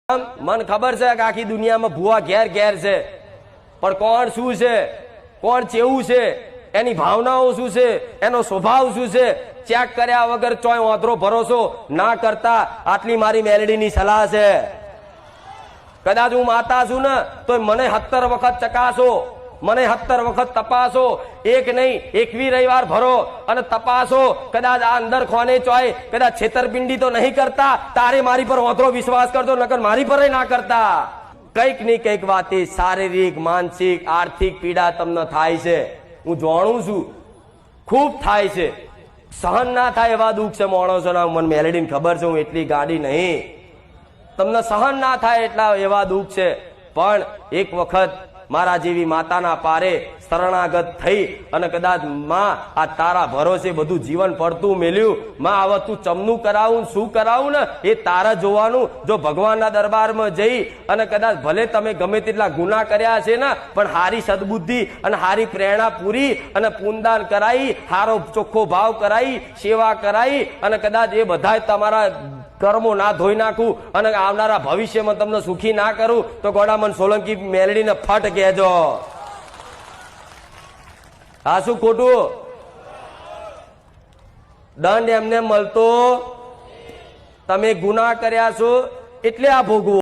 मन खबर है कि आखी दुनिया में भूआ घेर घेर से पर कोण शू छे कोण चेवुं छे एनी भावनाओं शू छे एनो स्वभाव शू छे चेक कर्या वगर चोय ओतरो भरोसो ना करता आटली मारी मेलडीनी सलाह छे। कदाच हूँ माता छू ने तो मने 70 वखत चकासो मने 70 वखत तपासो एक नहीं 21 रविवार भरो अने तपासो कदाच आ अंदर खोने चोय कदाच छेतरपिंडी तो नहीं करता तारे मारी पर ओतरो विश्वास करजो नकर मारी पर ना करता। कईक नहीं कईक वाते शारीरिक मानसिक आर्थिक पीड़ा तमने थाय छे हूँ जाणुं छुं खूब थाय छे सहन ना थाय एवा दुख छे माणसोना मन मेलडीने खबर छे हूँ एटली गाड़ी नहीं तमने सहन ना थाय एटला एवा दुख छे पण एक वखत मारा जेवी माताना पारे शरणागत थई अने कदाच मां आ तारा भरोसे बधु जीवन पड़तुं मेल्युं मां आवे तू चमनु करावुं शुं करावुं ने ए तारा जोवानुं जो भगवानना दरबारमां जई अने कदाच भले तमे गमे तेटला गुनाह कर्या छे ने पण हारी सद्बुद्धि अने हारी प्रेरणा पूरी अने पुण्यदान कराई हारो चोख्खो भाव कराई सेवा कराई अने कदाच ए बधाय तमारा कर्मो ना धोई नाखू अने आवनारा भविष्य में तमने सुखी ना करूं तो गोडामन सोलंकी मेलडी ने फट कहेजो। आ शुं खोटुं दंड एमने मळतो तमे गुनाह कर्या छो एटले आ भोगवो।